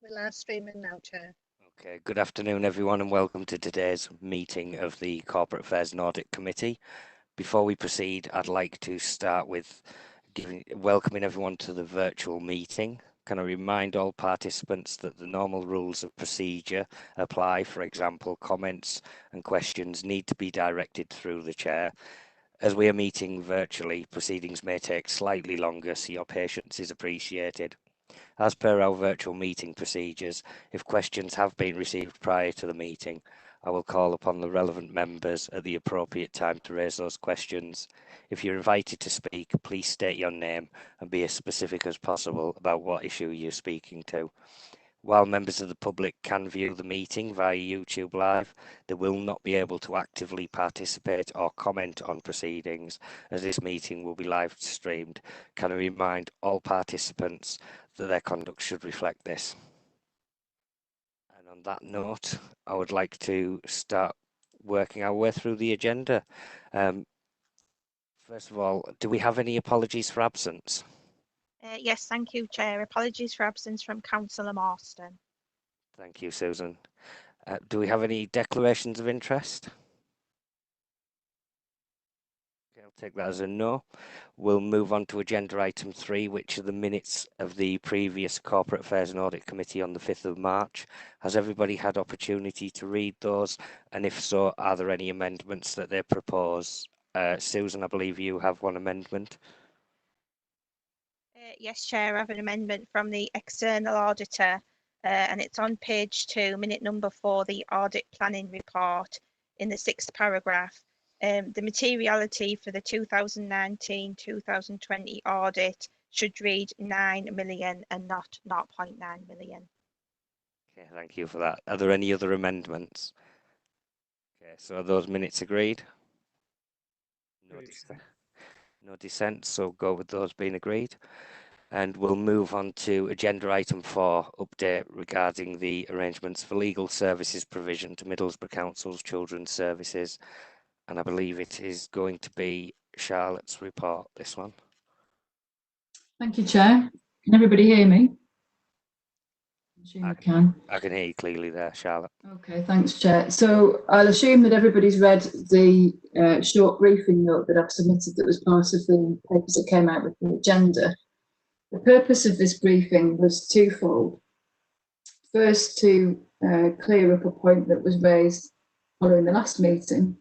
We're live streaming now, Chair. Okay, good afternoon everyone and welcome to today's meeting of the Corporate Affairs and Audit Committee. Before we proceed, I'd like to start with welcoming everyone to the virtual meeting. Can I remind all participants that the normal rules of procedure apply? For example, comments and questions need to be directed through the chair. As we are meeting virtually, proceedings may take slightly longer, so your patience is appreciated. As per our virtual meeting procedures, if questions have been received prior to the meeting, I will call upon the relevant members at the appropriate time to raise those questions. If you're invited to speak, please state your name and be as specific as possible about what issue you're speaking to. While members of the public can view the meeting via YouTube Live, they will not be able to actively participate or comment on proceedings, as this meeting will be live streamed. Can I remind all participants that their conduct should reflect this? And on that note, I would like to start working our way through the agenda. First of all, do we have any apologies for absence? Yes, thank you, Chair. Apologies for absence from Councillor Marston. Thank you, Susan. Do we have any declarations of interest? Okay, I'll take that as a no. We'll move on to agenda item 3, which are the minutes of the previous Corporate Affairs and Audit Committee on the 5th of March. Has everybody had opportunity to read those? And if so, are there any amendments that they propose? Susan, I believe you have one amendment. Yes, Chair, I have an amendment from the external auditor, and it's on page 2, minute number 4, the audit planning report in the 6th paragraph. The materiality for the 2019-2020 audit should read 9 million and not 0.9 million. Okay, thank you for that. Are there any other amendments? Okay, so are those minutes agreed? No dissent, so go with those being agreed. And we'll move on to agenda item 4, update regarding the arrangements for legal services provision to Middlesbrough Council's Children's Services. And I believe it is going to be Charlotte's report, this one. Thank you, Chair. Can everybody hear me? I assume I can. I can hear you clearly there, Charlotte. Okay, thanks, Chair. So I'll assume that everybody's read the short briefing note that I've submitted that was part of the papers that came out with the agenda. The purpose of this briefing was twofold. First, to clear up a point that was raised following the last meeting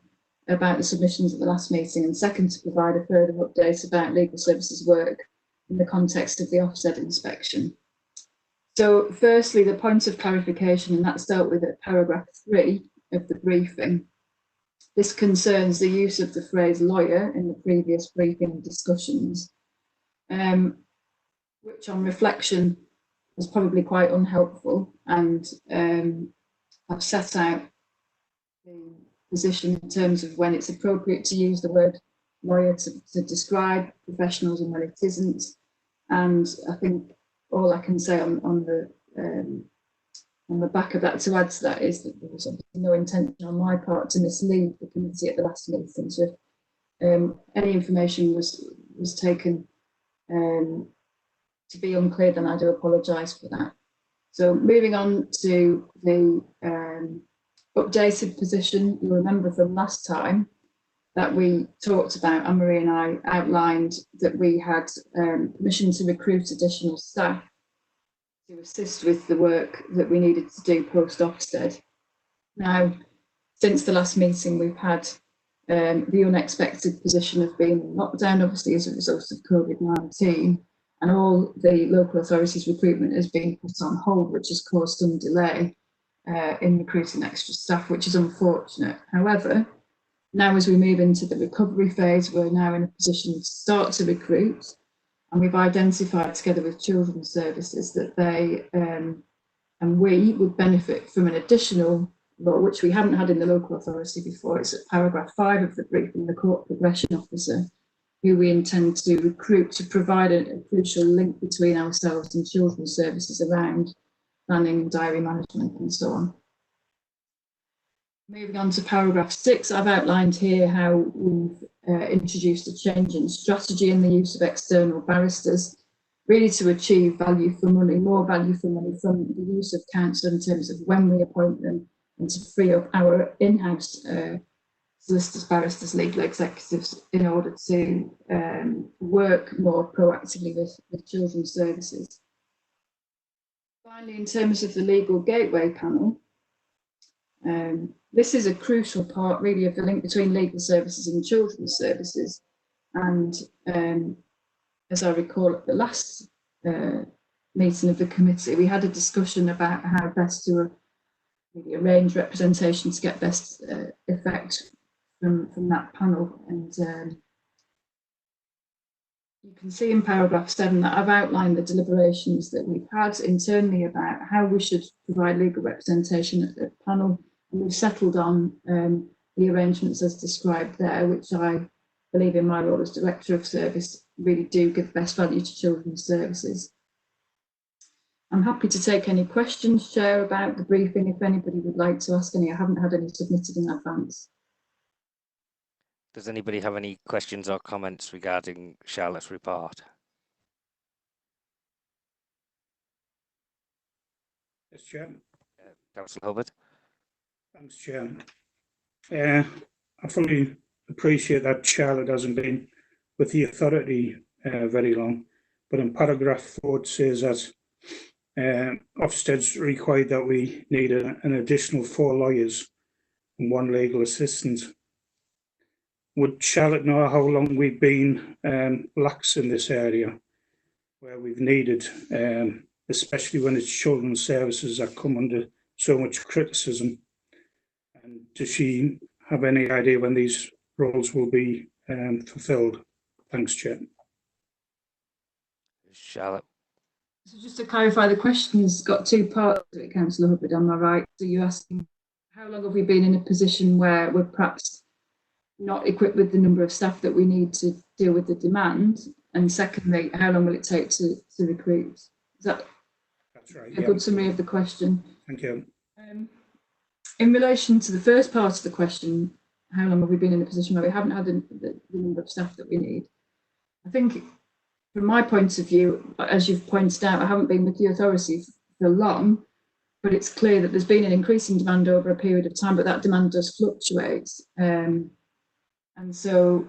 about the submissions at the last meeting, and second, to provide a further update about legal services work in the context of the Ofsted inspection. So firstly, the point of clarification, and that's dealt with at paragraph 3 of the briefing. This concerns the use of the phrase lawyer in the previous briefing discussions, which on reflection was probably quite unhelpful, and I've set out the position in terms of when it's appropriate to use the word lawyer to describe professionals and when it isn't. And I think all I can say on the back of that, to add to that, is that there was no intention on my part to mislead the committee at the last meeting. So if any information was taken to be unclear, then I do apologise for that. So moving on to the updated position, you'll remember from last time that we talked about, Anne-Marie and I outlined that we had permission to recruit additional staff to assist with the work that we needed to do post Ofsted. Now, since the last meeting, we've had the unexpected position of being in lockdown, obviously as a result of COVID-19, and all the local authorities' recruitment has been put on hold, which has caused some delay in recruiting extra staff, which is unfortunate. However, now as we move into the recovery phase, we're now in a position to start to recruit, and we've identified together with Children's Services that they and we would benefit from an additional role, which we haven't had in the local authority before. It's at paragraph 5 of the briefing, the court progression officer, who we intend to recruit to provide a crucial link between ourselves and Children's Services around planning, diary management and so on. Moving on to paragraph 6, I've outlined here how we've introduced a change in strategy in the use of external barristers, really to achieve value for money, more value for money from the use of counsel in terms of when we appoint them, and to free up our in-house solicitors, barristers, legal executives in order to work more proactively with children's services. Finally, in terms of the legal gateway panel, this is a crucial part really of the link between legal services and children's services. And as I recall at the last meeting of the committee, we had a discussion about how best to really arrange representation to get best effect from that panel. And you can see in paragraph 7 that I've outlined the deliberations that we've had internally about how we should provide legal representation at the panel, and we've settled on the arrangements as described there, which I believe in my role as Director of Service really do give best value to children's services. I'm happy to take any questions, Chair, about the briefing if anybody would like to ask any. I haven't had any submitted in advance. Does anybody have any questions or comments regarding Charlotte's report? Yes, Chair. Councillor Hubbard. Thanks, Chair. I fully appreciate that Charlotte hasn't been with the authority very long, but in paragraph 4 it says that Ofsted's required that we need an additional 4 lawyers and 1 legal assistant. Would Charlotte know how long we've been lax in this area, where we've needed, especially when it's children's services that come under so much criticism? And does she have any idea when these roles will be fulfilled? Thanks, Chair. Charlotte. So just to clarify, the question's got 2 parts to it, Councillor Hubbard, am I right? So you're asking how long have we been in a position where we're perhaps not equipped with the number of staff that we need to deal with the demand? And secondly, how long will it take to recruit? Is that That's right, a good summary of the question? Thank you. In relation to the first part of the question, how long have we been in a position where we haven't had the number of staff that we need? I think from my point of view, as you've pointed out, I haven't been with the authority for long, but it's clear that there's been an increasing demand over a period of time, but that demand does fluctuate. And so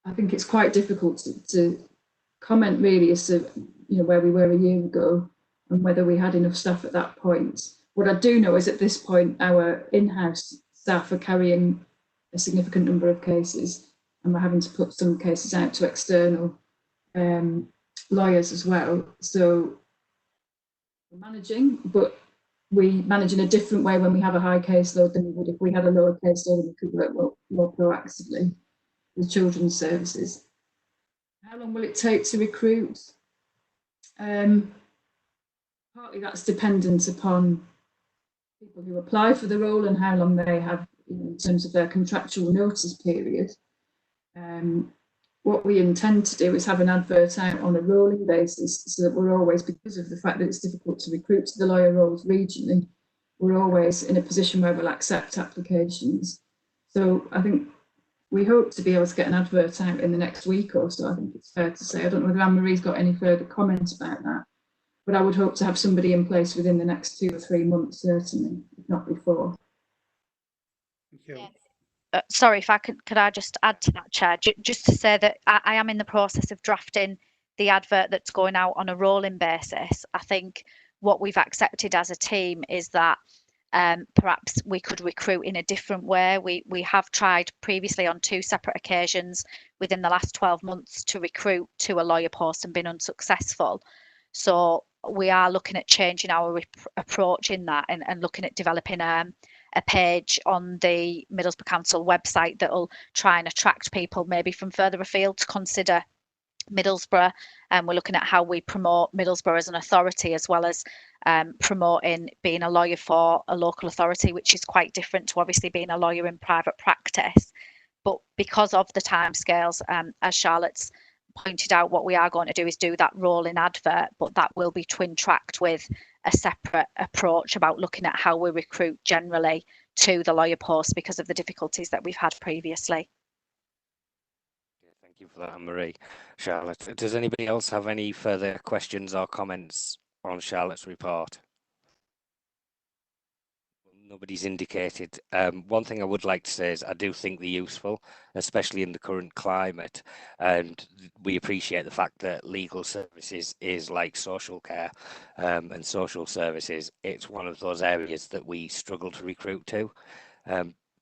I think it's quite difficult to comment really as to where we were a year ago and whether we had enough staff at that point. What I do know is at this point, our in-house staff are carrying a significant number of cases, and we're having to put some cases out to external lawyers as well. So we're managing, but we manage in a different way when we have a high caseload than we would if we had a lower caseload, and we could work more proactively with children's services. How long will it take to recruit? Partly that's dependent upon people who apply for the role and how long they have in terms of their contractual notice period. What we intend to do is have an advert out on a rolling basis, so that we're always, because of the fact that it's difficult to recruit to the lawyer roles regionally, we're always in a position where we'll accept applications. So I think we hope to be able to get an advert out in the next week or so. I think it's fair to say. I don't know whether Anne-Marie's got any further comments about that, but I would hope to have somebody in place within the next 2 or 3 months, certainly, if not before. Thank you. Sorry, if I could I just add to that, Chair, just to say that I am in the process of drafting the advert that's going out on a rolling basis. I think what we've accepted as a team is that perhaps we could recruit in a different way. We have tried previously on 2 separate occasions within the last 12 months to recruit to a lawyer post and been unsuccessful. So we are looking at changing our approach in that, and looking at developing a page on the Middlesbrough Council website that will try and attract people maybe from further afield to consider Middlesbrough. And we're looking at how we promote Middlesbrough as an authority, as well as promoting being a lawyer for a local authority, which is quite different to obviously being a lawyer in private practice. But because of the timescales, as Charlotte's pointed out, what we are going to do is do that rolling advert, but that will be twin tracked with a separate approach about looking at how we recruit generally to the lawyer post because of the difficulties that we've had previously. Thank you for that, Anne-Marie. Charlotte, does anybody else have any further questions or comments on Charlotte's report? Nobody's indicated. One thing I would like to say is I do think they're useful, especially in the current climate, and we appreciate the fact that legal services is like social care and social services. It's one of those areas that we struggle to recruit to.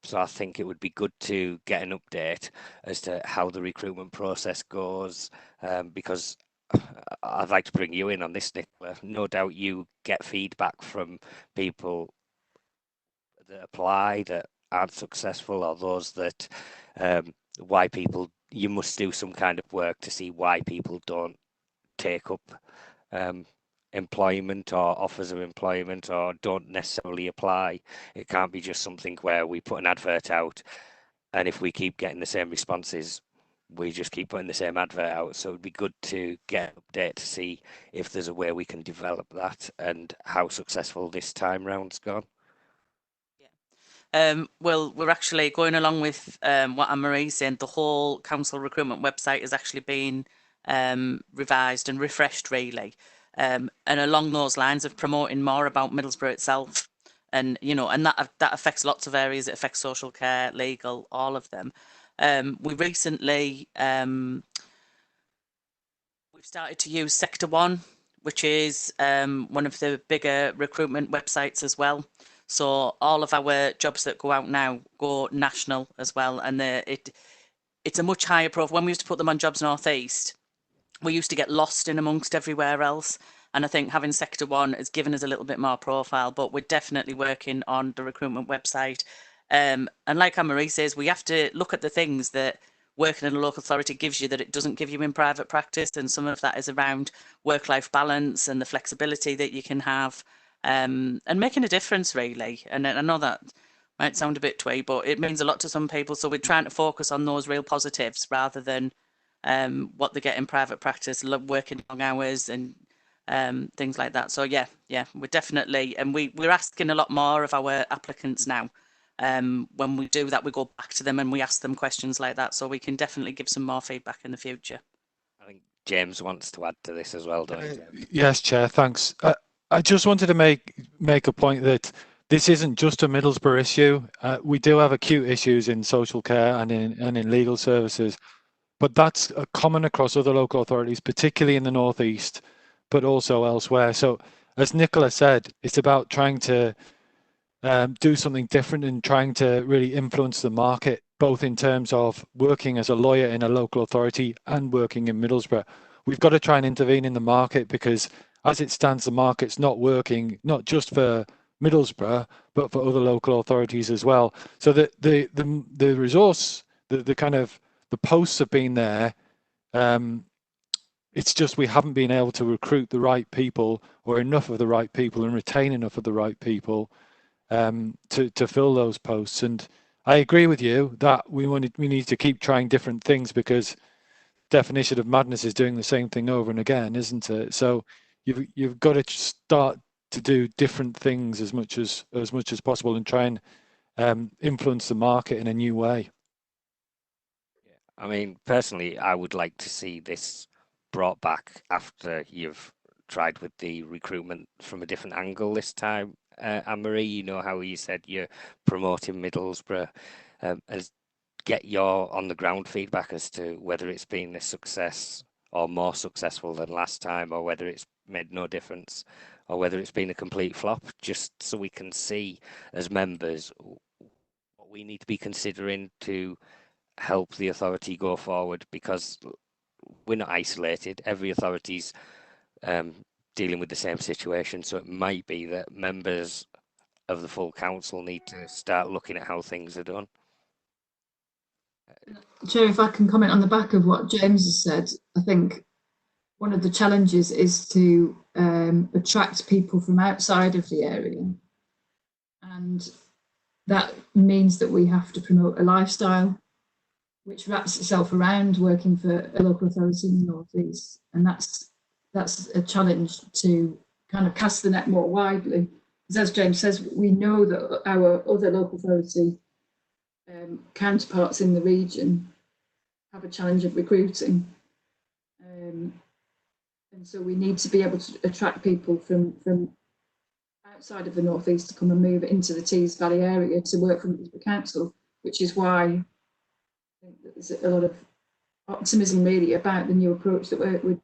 So I think it would be good to get an update as to how the recruitment process goes, because I'd like to bring you in on this, Nicola. No doubt you get feedback from people that apply that aren't successful, or those that why people, you must do some kind of work to see why people don't take up employment or offers of employment, or don't necessarily apply. It can't be just something where we put an advert out, and if we keep getting the same responses, we just keep putting the same advert out. So it'd be good to get an update to see if there's a way we can develop that and how successful this time round's gone. Well, we're actually going along with what Anne-Marie's saying. The whole council recruitment website has actually been revised and refreshed, really. And along those lines of promoting more about Middlesbrough itself. And, you know, and that affects lots of areas. It affects social care, legal, all of them. We recently, we've started to use Sector 1, which is one of the bigger recruitment websites as well. So all of our jobs that go out now go national as well, and it's a much higher profile. When we used to put them on Jobs North East, we used to get lost in amongst everywhere else. And I think having Sector 1 has given us a little bit more profile, but we're definitely working on the recruitment website. And like Anne-Marie says, we have to look at the things that working in a local authority gives you that it doesn't give you in private practice. And some of that is around work-life balance and the flexibility that you can have. And making a difference, really. And I know that might sound a bit twee, but it means a lot to some people. So we're trying to focus on those real positives rather than what they get in private practice, working long hours and things like that. So yeah, we're definitely, and we're asking a lot more of our applicants now. When we do that, we go back to them and we ask them questions like that. So we can definitely give some more feedback in the future. I think James wants to add to this as well, don't you, James? Yes, Chair, thanks. I just wanted to make a point that this isn't just a Middlesbrough issue. We do have acute issues in social care and in legal services, but that's common across other local authorities, particularly in the North East, but also elsewhere. So as Nicola said, it's about trying to do something different and trying to really influence the market, both in terms of working as a lawyer in a local authority and working in Middlesbrough. We've got to try and intervene in the market, because as it stands, the market's not working, not just for Middlesbrough, but for other local authorities as well. So the resource, the kind of the posts have been there. It's just we haven't been able to recruit the right people, or enough of the right people, and retain enough of the right people to fill those posts. And I agree with you that we need to keep trying different things, because definition of madness is doing the same thing over and again, isn't it? So you've got to start to do different things as much as possible, and try and influence the market in a new way. I mean, personally, I would like to see this brought back after you've tried with the recruitment from a different angle this time. Anne-Marie, you know how you said you're promoting Middlesbrough, as get your on the ground feedback as to whether it's been a success or more successful than last time, or whether it's made no difference, or whether it's been a complete flop, just so we can see as members what we need to be considering to help the authority go forward, because we're not isolated. Every authority's dealing with the same situation, so it might be that members of the full council need to start looking at how things are done. Chair, if I can comment on the back of what James has said, I think one of the challenges is to attract people from outside of the area, and that means that we have to promote a lifestyle which wraps itself around working for a local authority in the North East, and that's a challenge to kind of cast the net more widely. Because as James says, we know that our other local authority counterparts in the region have a challenge of recruiting. And so we need to be able to attract people from outside of the North East to come and move into the Tees Valley area to work for the council, which is why I think there's a lot of optimism really about the new approach that we're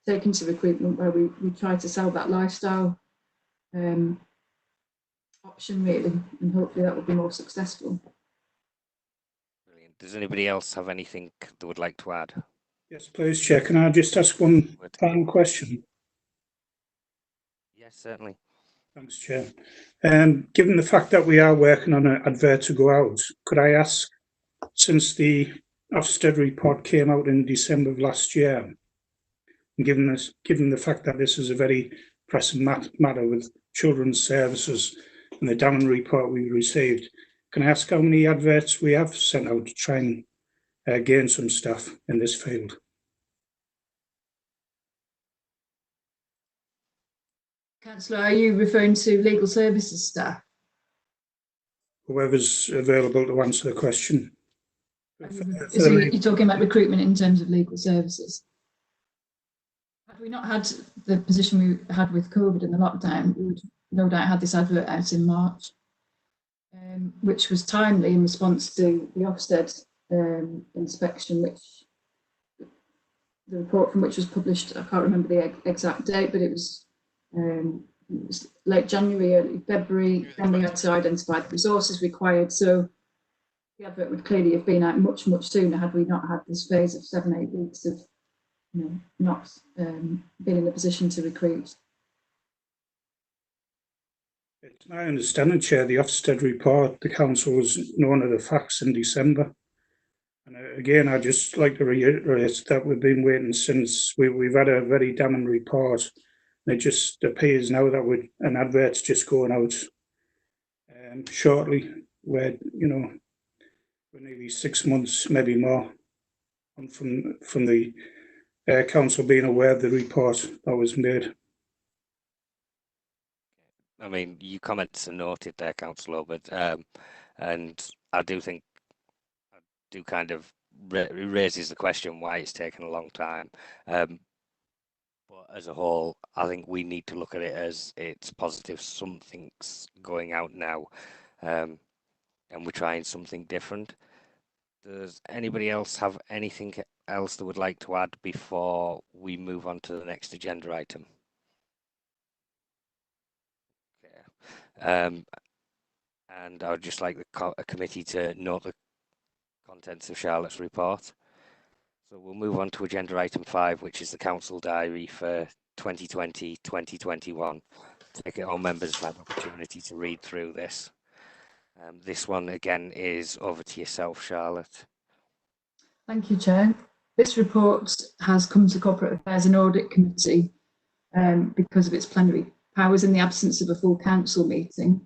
taking to recruitment, where we try to sell that lifestyle option really, and hopefully that will be more successful. Brilliant. Does anybody else have anything they would like to add? Yes, please, Chair. Can I just ask one final question? Yes, certainly. Thanks, Chair. Given the fact that we are working on an advert to go out, could I ask, since the Ofsted report came out in December of last year, and given the fact that this is a very pressing matter with children's services and the Damon report we received, can I ask how many adverts we have sent out to try and gain some staff in this field? Councillor, are you referring to legal services staff? Whoever's available to answer the question. So you're talking about recruitment in terms of legal services? Had we not had the position we had with COVID and the lockdown, we would no doubt have this advert out in March, which was timely in response to the Ofsted inspection, which the report from which was published, I can't remember the exact date, but it was late January, early February, and we had to identify the resources required. So the advert would clearly have been out much sooner had we not had this phase of 7-8 weeks of not being in a position to recruit. It's my understanding, Chair, the Ofsted report, the council was known of the facts in December. And again, I'd just like to reiterate that we've been waiting since we've had a very damning report. And it just appears now that an advert's just going out shortly, where, we're nearly 6 months, maybe more, from the council being aware of the report that was made. I mean, your comments are noted there, Councillor, but and I do think kind of raises the question why it's taken a long time. But as a whole, I think we need to look at it as it's positive. Something's going out now, and we're trying something different. Does anybody else have anything else they would like to add before we move on to the next agenda item? Okay. And I would just like the committee to note the contents of Charlotte's report. So we'll move on to agenda item 5, which is the council diary for 2020-2021. Take it all members have an opportunity to read through this. This one again is over to yourself, Charlotte. Thank you, Chair. This report has come to Corporate Affairs and Audit Committee because of its plenary powers in the absence of a full council meeting.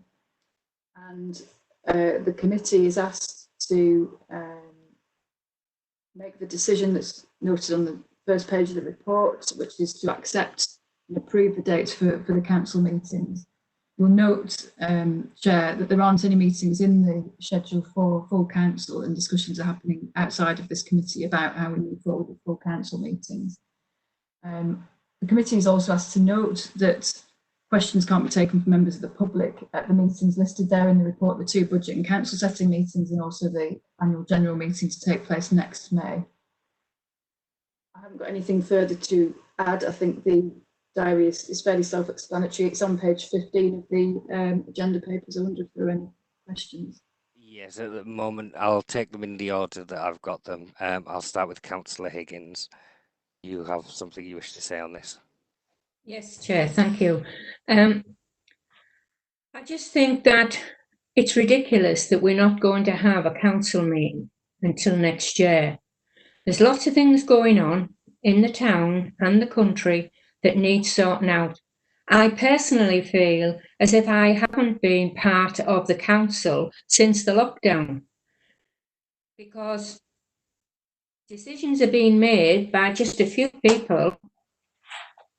And the committee is asked to make the decision that's noted on the first page of the report, which is to accept and approve the dates for the council meetings. You'll note, Chair, that there aren't any meetings in the schedule for full council, and discussions are happening outside of this committee about how we move forward with full council meetings. The committee is also asked to note that questions can't be taken from members of the public at the meetings listed there in the report, the 2 budget and council setting meetings, and also the annual general meeting to take place next May. I haven't got anything further to add. I think the diary is fairly self-explanatory. It's on page 15 of the agenda papers. I wonder if there are any questions. Yes, at the moment, I'll take them in the order that I've got them. I'll start with Councillor Higgins. You have something you wish to say on this? Yes, Chair, thank you. I just think that it's ridiculous that we're not going to have a council meeting until next year. There's lots of things going on in the town and the country that need sorting out. I personally feel as if I haven't been part of the council since the lockdown, because decisions are being made by just a few people,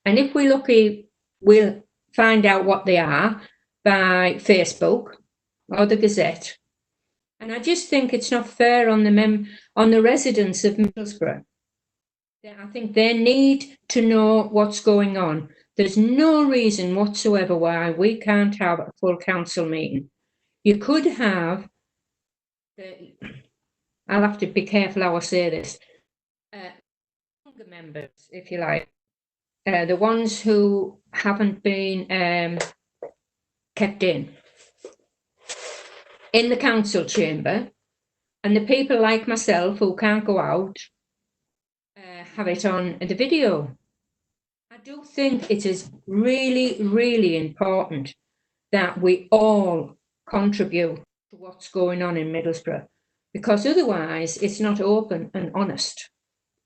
and if we're lucky, we'll find out what they are by Facebook or the Gazette. And I just think it's not fair on the residents of Middlesbrough. I think they need to know what's going on. There's no reason whatsoever why we can't have a full council meeting. You could have, I'll have to be careful how I say this, younger members, if you like, the ones who haven't been kept in the council chamber, and the people like myself who can't go out have it on the video. I do think it is really, really important that we all contribute to what's going on in Middlesbrough, because otherwise it's not open and honest,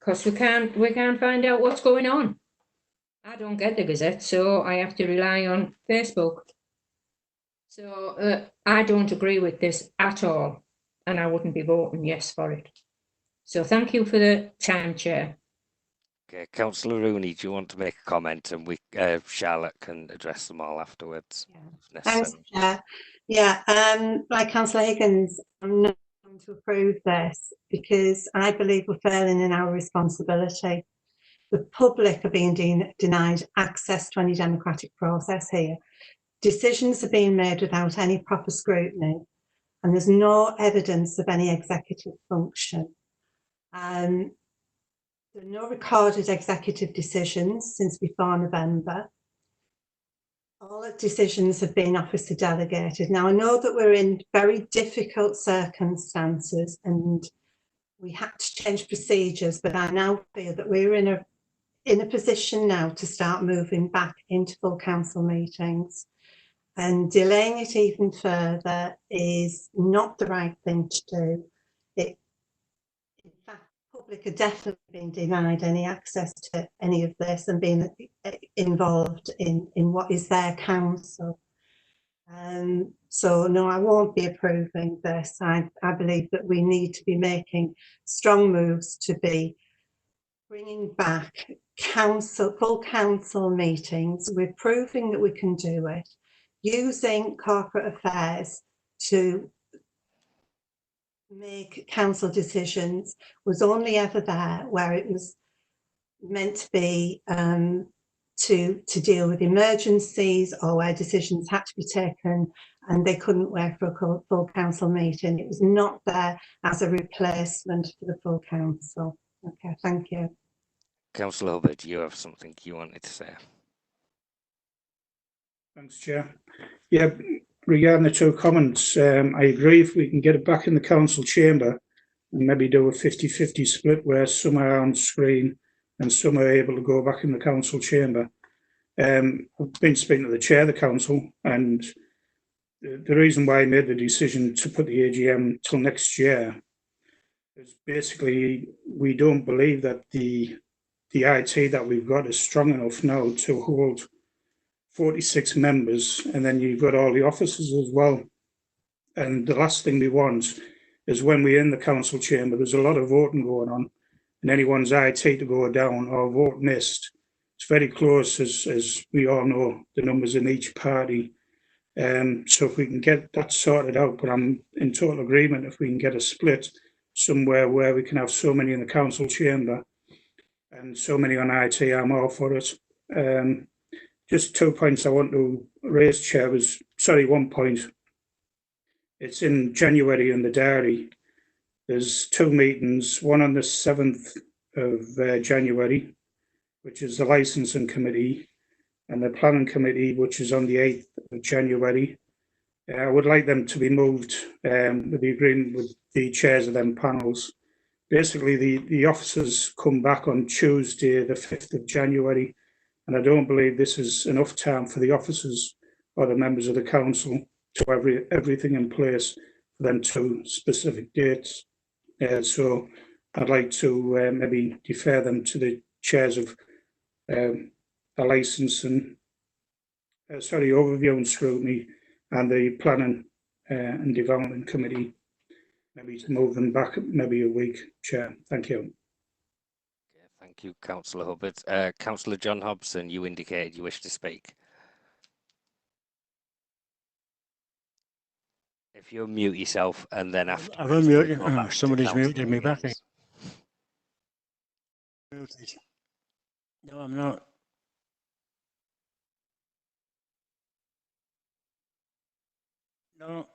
because we can't find out what's going on. I don't get the Gazette, so I have to rely on Facebook. So I don't agree with this at all, and I wouldn't be voting yes for it. So thank you for the time, Chair. Okay, Councillor Rooney, do you want to make a comment, and Charlotte can address them all afterwards? Yeah. Thanks, Chair. Yeah, like Councillor Higgins, I'm not going to approve this because I believe we're failing in our responsibility. The public are being denied access to any democratic process here. Decisions are being made without any proper scrutiny, and there's no evidence of any executive function. There are no recorded executive decisions since before November. All the decisions have been officer delegated. Now, I know that we're in very difficult circumstances and we had to change procedures, but I now feel that we're in a position now to start moving back into full council meetings. And delaying it even further is not the right thing to do. In fact, the public are definitely being denied any access to any of this and being involved in what is their council. So no, I won't be approving this. I believe that we need to be making strong moves to be bringing back full council meetings. We're proving that we can do it. Using corporate affairs to make council decisions was only ever there where it was meant to be to deal with emergencies or where decisions had to be taken and they couldn't wait for a full council meeting. It was not there as a replacement for the full council. Okay, thank you. Councillor Hubbard, you have something you wanted to say? Thanks, Chair. Yeah, regarding the two comments, I agree if we can get it back in the council chamber and maybe do a 50-50 split where some are on screen and some are able to go back in the council chamber. I've been speaking to the chair of the council, and the reason why I made the decision to put the AGM till next year is basically we don't believe that the IT that we've got is strong enough now to hold 46 members, and then you've got all the officers as well. And the last thing we want is when we're in the council chamber, there's a lot of voting going on, and anyone's IT to go down or vote missed. It's very close, as we all know, the numbers in each party. So if we can get that sorted out, but I'm in total agreement if we can get a split somewhere where we can have so many in the council chamber and so many on IT, I'm all for it. Just 2 points I want to raise, Chair, one point. It's in January in the diary. There's two meetings, one on the 7th of January, which is the licensing committee, and the planning committee, which is on the 8th of January. I would like them to be moved with the agreement with the chairs of them panels. Basically, the officers come back on Tuesday, the 5th of January, and I don't believe this is enough time for the officers or the members of the council to have everything in place for them to specific dates. So I'd like to maybe defer them to the chairs of the licensing, overview and scrutiny, and the planning and development committee. Maybe to move them back maybe a week, Chair. Thank you. Thank you, Councillor Hubbard. Councillor John Hobson, you indicated you wish to speak. If you mute yourself and then after. I've unmuted. Somebody's muted me back. Muted. No, I'm not. No.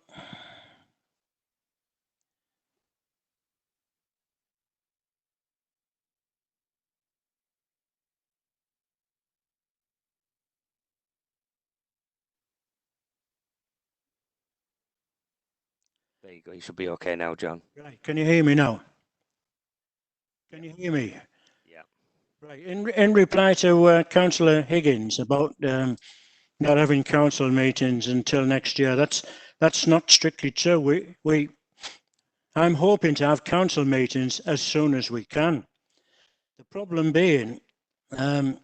There you go. You should be okay now, John. Right. Can you hear me now? Can you hear me? Yeah. Right. In reply to Councillor Higgins about not having council meetings until next year, that's not strictly true. I'm hoping to have council meetings as soon as we can. The problem being, I'm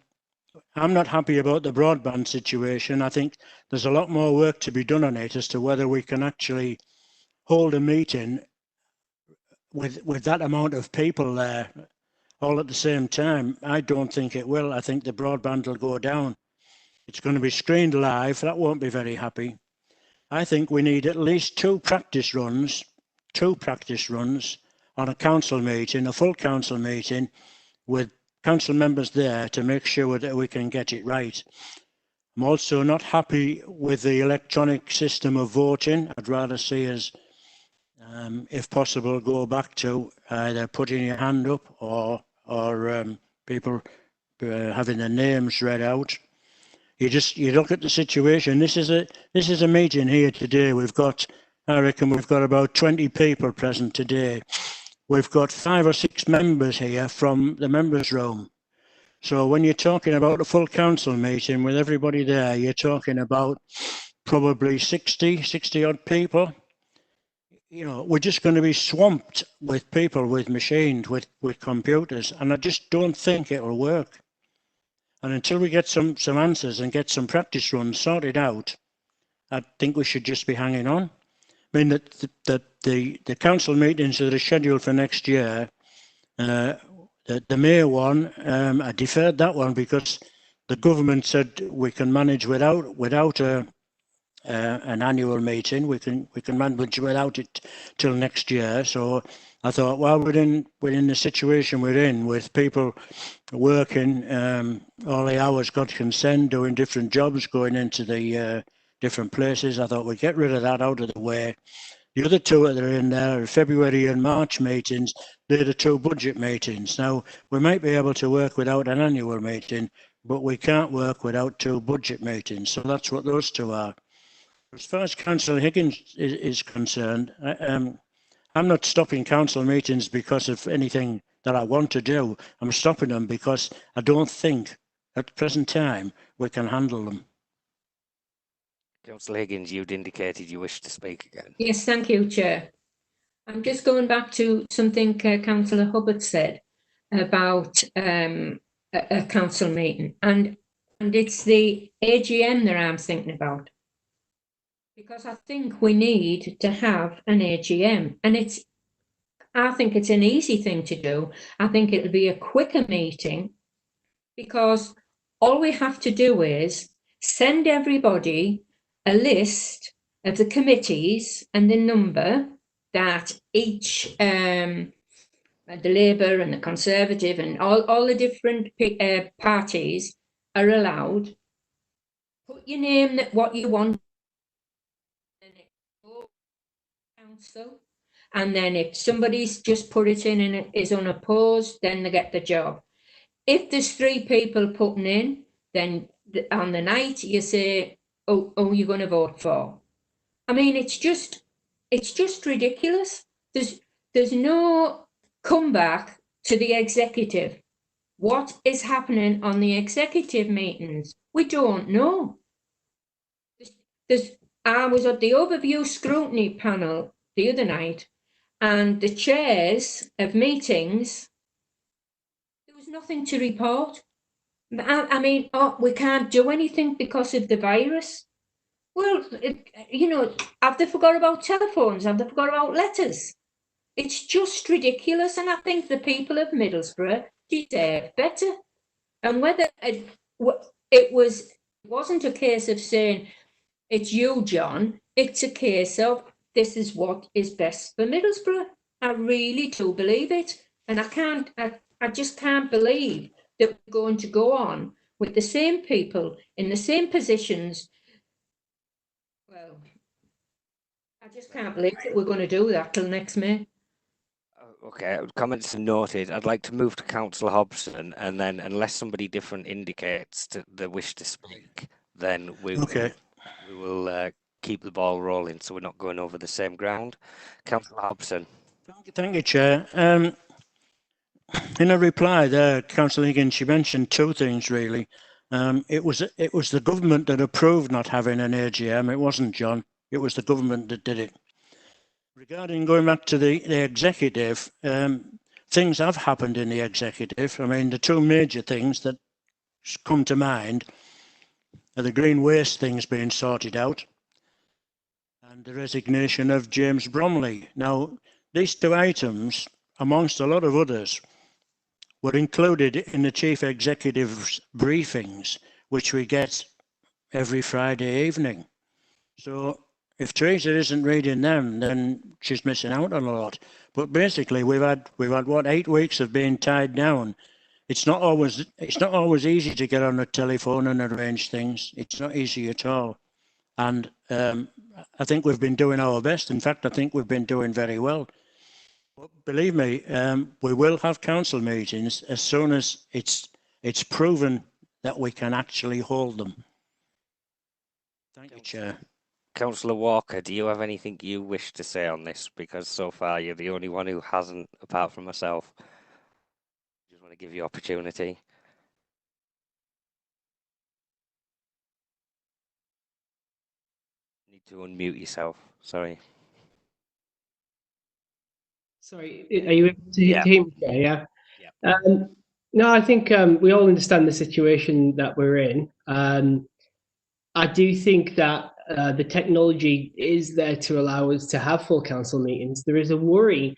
not happy about the broadband situation. I think there's a lot more work to be done on it as to whether we can actually hold a meeting with that amount of people there all at the same time. I don't think it will. I think the broadband will go down. It's going to be screened live. That won't be very happy. I think we need at least two practice runs on a council meeting, a full council meeting with council members there to make sure that we can get it right. I'm also not happy with the electronic system of voting. I'd rather see us, if possible, go back to either putting your hand up or people having their names read out. You look at the situation. This is a meeting here today. I reckon we've got about 20 people present today. We've got 5 or 6 members here from the members' room. So when you're talking about a full council meeting with everybody there, you're talking about probably 60 odd people. You know, we're just going to be swamped with people, with machines, with computers, and I just don't think it will work. And until we get some answers and get some practice runs sorted out, I think we should just be hanging on. I mean, the council meetings that are scheduled for next year, the May one, I deferred that one because the government said we can manage without an annual meeting. We can manage without it till next year. So I thought, well, within the situation we're in, with people working all the hours God can send, doing different jobs, going into the different places, I thought we'd get rid of that out of the way. The other two that are in there are February and March meetings. They're the two budget meetings. Now, we might be able to work without an annual meeting, but we can't work without two budget meetings. So that's what those two are. As far as Councillor Higgins is concerned, I'm not stopping council meetings because of anything that I want to do. I'm stopping them because I don't think at the present time we can handle them. Councillor Higgins, you'd indicated you wish to speak again. Yes, thank you, Chair. I'm just going back to something Councillor Hubbard said about a council meeting, and it's the AGM that I'm thinking about, because I think we need to have an AGM, and I think it's an easy thing to do. I think it'll be a quicker meeting, because all we have to do is send everybody a list of the committees and the number that each, the Labour and the Conservative and all the different parties are allowed. Put your name, what you want, council, and then if somebody's just put it in and it is unopposed, then they get the job. If there's 3 people putting in, then on the night you say, oh, you're going to vote for. I mean, it's just ridiculous. There's no comeback to the executive. What is happening on the executive meetings? We don't know. I was at the overview scrutiny panel the other night, and the chairs of meetings, there was nothing to report. I mean, we can't do anything because of the virus. Well, have they forgot about telephones? Have they forgot about letters? It's just ridiculous, and I think the people of Middlesbrough deserve better. And whether it wasn't a case of saying, it's you, John, it's a case of this is what is best for Middlesbrough. I really do believe it. And I just can't believe that we're going to go on with the same people in the same positions. Well, I just can't believe that we're going to do that till next May. Okay, comments are noted. I'd like to move to Councillor Hobson, and then unless somebody different indicates the wish to speak, then we will keep the ball rolling so we're not going over the same ground. Councillor Hobson. Thank you, Chair. In a reply there, Councillor Higgins, she mentioned two things really. It was the government that approved not having an AGM. It wasn't John. It was the government that did it. Regarding going back to the executive, things have happened in the executive. I mean, the two major things that come to mind are the green waste things being sorted out and the resignation of James Bromley. Now, these two items, amongst a lot of others, were included in the Chief Executive's briefings, which we get every Friday evening. So if Teresa isn't reading them, then she's missing out on a lot. But basically, we've had what, 8 weeks of being tied down. It's not always easy to get on the telephone and arrange things. It's not easy at all. And I think we've been doing our best. In fact, I think we've been doing very well. But believe me, we will have council meetings as soon as it's proven that we can actually hold them. Thank you, Chair. Councillor Walker, do you have anything you wish to say on this? Because so far you're the only one who hasn't, apart from myself. Just want to give you opportunity. Need to unmute yourself. Sorry. Sorry, are you able to hear me? Yeah. Yeah. No, I think we all understand the situation that we're in. I do think that the technology is there to allow us to have full council meetings. There is a worry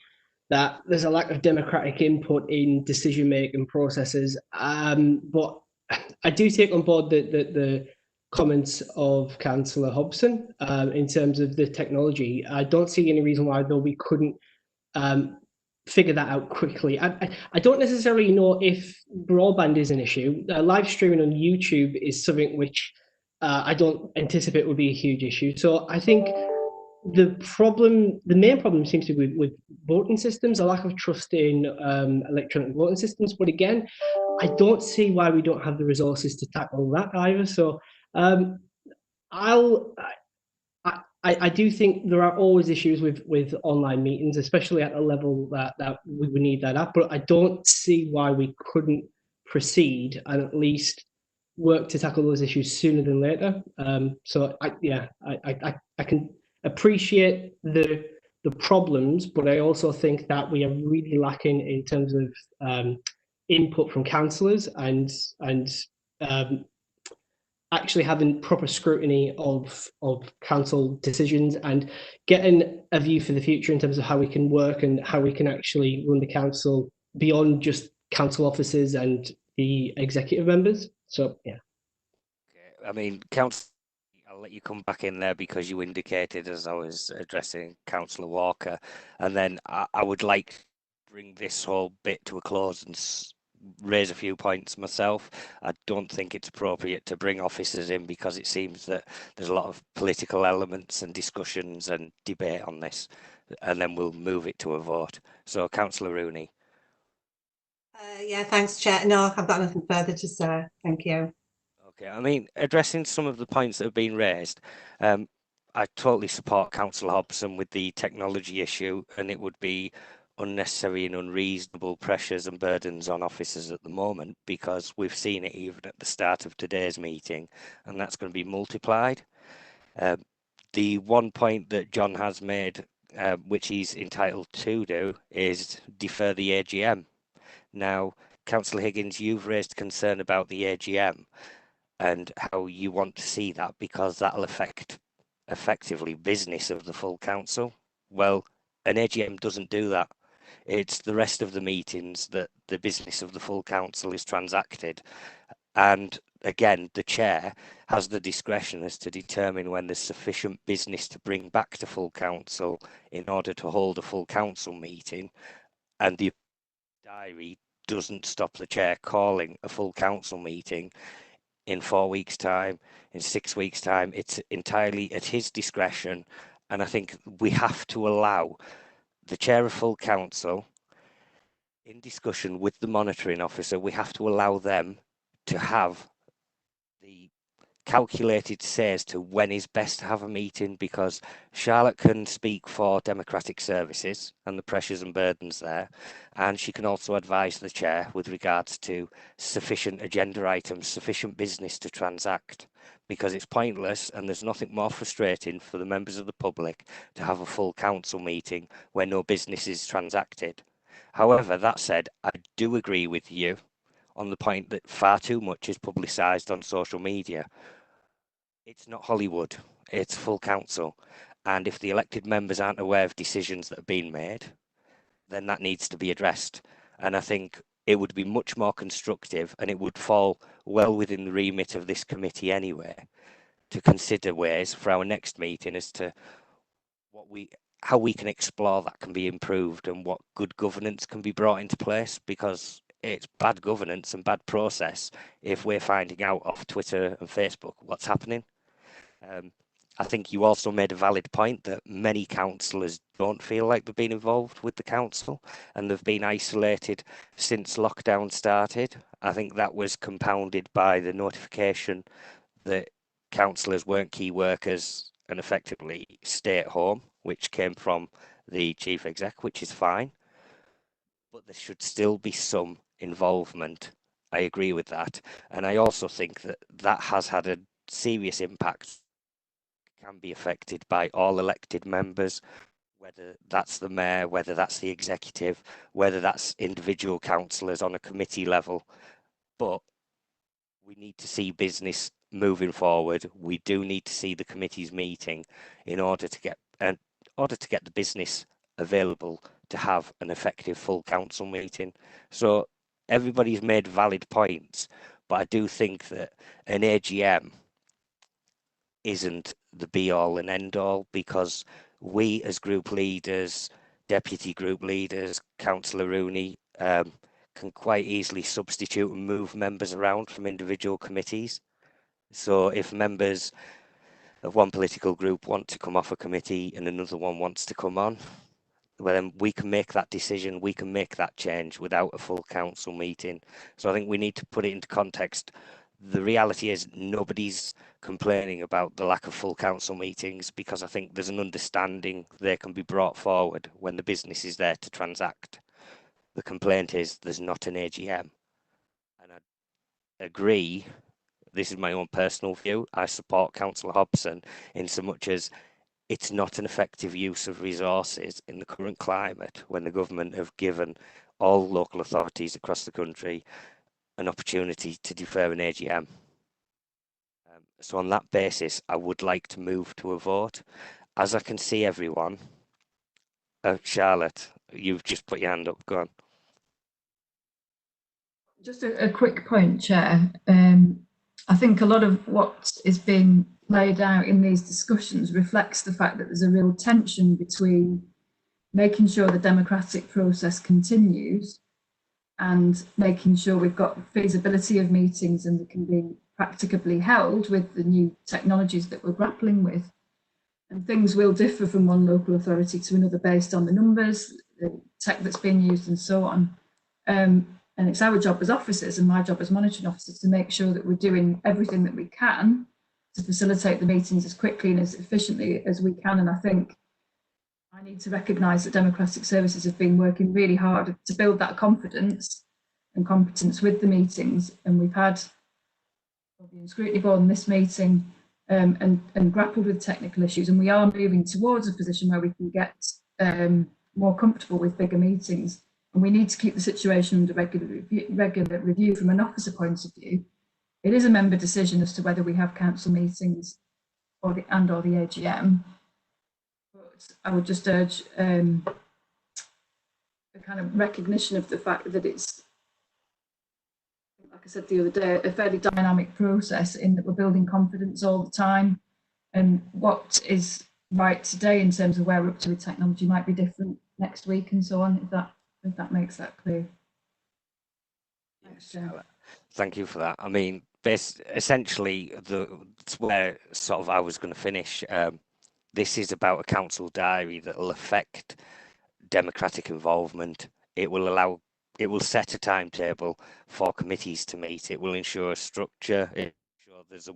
that there's a lack of democratic input in decision-making processes. But I do take on board the comments of Councillor Hobson in terms of the technology. I don't see any reason why, though, we couldn't figure that out quickly. I don't necessarily know if broadband is an issue. Live streaming on YouTube is something which I don't anticipate would be a huge issue. So I think the main problem seems to be with voting systems, a lack of trust in electronic voting systems. But again, I don't see why we don't have the resources to tackle that either. So I do think there are always issues with online meetings, especially at a level that we would need that at. But I don't see why we couldn't proceed and at least work to tackle those issues sooner than later. So I can appreciate the problems, but I also think that we are really lacking in terms of input from councillors and actually having proper scrutiny of council decisions and getting a view for the future in terms of how we can work and how we can actually run the council beyond just council officers and the executive members. So, yeah. Okay. I mean, Councillor, I'll let you come back in there because you indicated as I was addressing Councillor Walker, and then I would like to bring this whole bit to a close and raise a few points myself. I don't think it's appropriate to bring officers in because it seems that there's a lot of political elements and discussions and debate on this, and then we'll move it to a vote. So, Councillor Rooney. Yeah, thanks, Chair. No, I've got nothing further to say. Thank you. Okay, I mean, addressing some of the points that have been raised, I totally support Councillor Hobson with the technology issue, and it would be unnecessary and unreasonable pressures and burdens on officers at the moment, because we've seen it even at the start of today's meeting, and that's going to be multiplied. The one point that John has made, which he's entitled to do, is defer the AGM. Now, Councillor Higgins, you've raised concern about the AGM and how you want to see that because that'll affect effectively business of the full council. Well, an AGM doesn't do that. It's the rest of the meetings that the business of the full council is transacted. And again, the chair has the discretion as to determine when there's sufficient business to bring back to full council in order to hold a full council meeting, and the diary doesn't stop the chair calling a full council meeting in 4 weeks' time, in 6 weeks' time. It's entirely at his discretion, and I think we have to allow the chair of full council, in discussion with the monitoring officer, we have to allow them to have the calculated say as to when is best to have a meeting, because Charlotte can speak for democratic services and the pressures and burdens there, and she can also advise the chair with regards to sufficient agenda items, sufficient business to transact, because it's pointless and there's nothing more frustrating for the members of the public to have a full council meeting where no business is transacted. However, that said, I do agree with you on the point that far too much is publicised on social media. It's not Hollywood, it's full council. And if the elected members aren't aware of decisions that have been made, then that needs to be addressed. And I think it would be much more constructive, and it would fall well within the remit of this committee anyway, to consider ways for our next meeting as to how we can explore that can be improved and what good governance can be brought into place, because it's bad governance and bad process if we're finding out off Twitter and Facebook what's happening. I think you also made a valid point that many councillors don't feel like they've been involved with the council and they've been isolated since lockdown started. I think that was compounded by the notification that councillors weren't key workers and effectively stay at home, which came from the chief exec, which is fine. But there should still be some involvement. I agree with that. And I also think that that has had a serious impact, can be affected by all elected members, whether that's the mayor, whether that's the executive, whether that's individual councillors on a committee level. But we need to see business moving forward. We do need to see the committees meeting in order to get the business available to have an effective full council meeting. So everybody's made valid points, but I do think that an AGM isn't the be all and end all, because we as group leaders, deputy group leaders, Councillor Rooney, can quite easily substitute and move members around from individual committees. So if members of one political group want to come off a committee and another one wants to come on, well, then we can make that decision, we can make that change without a full council meeting. So I think we need to put it into context. The reality is nobody's complaining about the lack of full council meetings, because I think there's an understanding they can be brought forward when the business is there to transact. The complaint is there's not an AGM. And I agree, this is my own personal view, I support Councillor Hobson in so much as it's not an effective use of resources in the current climate when the government have given all local authorities across the country an opportunity to defer an AGM. So on that basis, I would like to move to a vote. As I can see everyone, Charlotte, you've just put your hand up, go on. Just a quick point, Chair. I think a lot of what is being laid out in these discussions reflects the fact that there's a real tension between making sure the democratic process continues and making sure we've got feasibility of meetings and that can be practicably held with the new technologies that we're grappling with. And things will differ from one local authority to another based on the numbers, the tech that's being used and so on. And it's our job as officers and my job as monitoring officer to make sure that we're doing everything that we can to facilitate the meetings as quickly and as efficiently as we can. And I think I need to recognise that Democratic Services have been working really hard to build that confidence and competence with the meetings. And we've had the scrutiny board in this meeting and grappled with technical issues. And we are moving towards a position where we can get more comfortable with bigger meetings. And we need to keep the situation under regular review from an officer point of view. It is a member decision as to whether we have council meetings or the AGM. But I would just urge a kind of recognition of the fact that it's, like like I said the other day, a fairly dynamic process in that we're building confidence all the time. And what is right today in terms of where we're up to with technology might be different next week and so on, if that makes that clear. Thanks, Chair. Thank you for that. I mean, essentially, that's where sort of I was going to finish. This is about a council diary that will affect democratic involvement. It will set a timetable for committees to meet. It will ensure a structure, ensure there's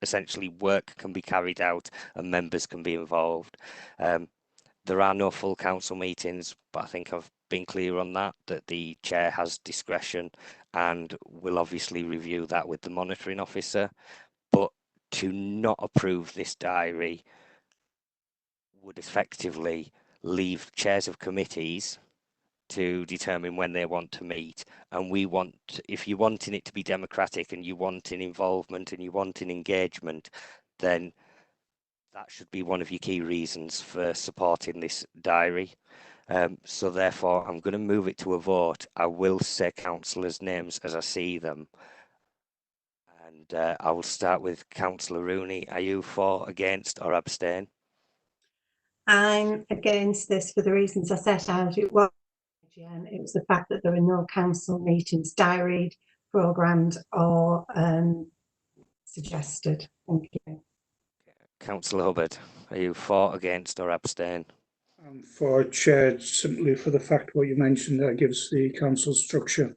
essentially work can be carried out and members can be involved. There are no full council meetings, but I think I've been clear on that the chair has discretion and will obviously review that with the monitoring officer. But to not approve this diary would effectively leave chairs of committees to determine when they want to meet. And if you're wanting it to be democratic and you want an involvement and you want an engagement, then that should be one of your key reasons for supporting this diary. So therefore, I'm going to move it to a vote. I will say councillors' names as I see them. And I will start with Councillor Rooney. Are you for, against or abstain? I'm against this for the reasons I set out. It was the fact that there are no council meetings diaried, programmed or suggested. Thank you. Councillor Hubbard, are you for, against or abstain? I'm for, Chair, simply for the fact what you mentioned that gives the council structure.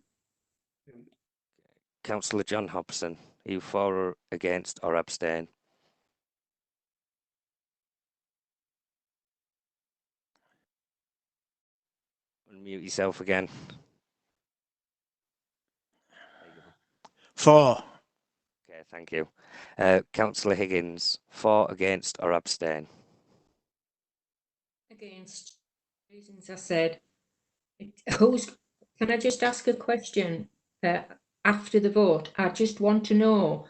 Councillor John Hobson, are you for or against or abstain? Unmute yourself again. For. Okay, thank you. Councillor Higgins, for, against or abstain? Against. Reasons I said. Can I just ask a question after the vote? I just want to know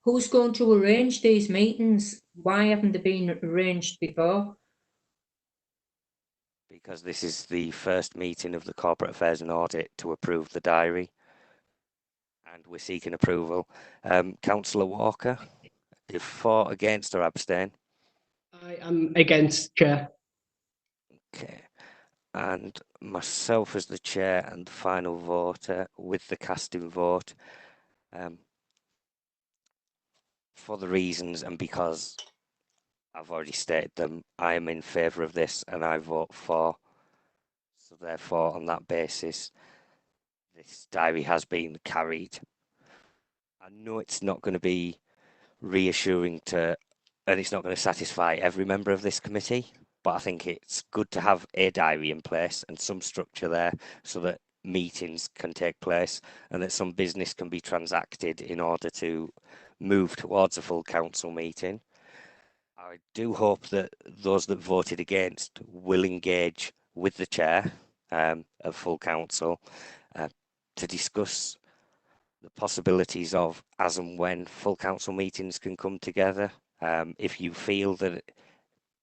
who's going to arrange these meetings? Why haven't they been arranged before? Because this is the first meeting of the Corporate Affairs and Audit to approve the diary, and we're seeking approval. Councillor Walker, if for, against or abstain? I am against, Chair. Okay. And myself as the chair and the final voter with the casting vote, for the reasons and because I've already stated them, I am in favour of this and I vote for. So therefore, on that basis, this diary has been carried. I know it's not going to be reassuring and it's not going to satisfy every member of this committee, but I think it's good to have a diary in place and some structure there so that meetings can take place and that some business can be transacted in order to move towards a full council meeting. I do hope that those that voted against will engage with the chair of full council to discuss the possibilities of as and when full council meetings can come together. If you feel that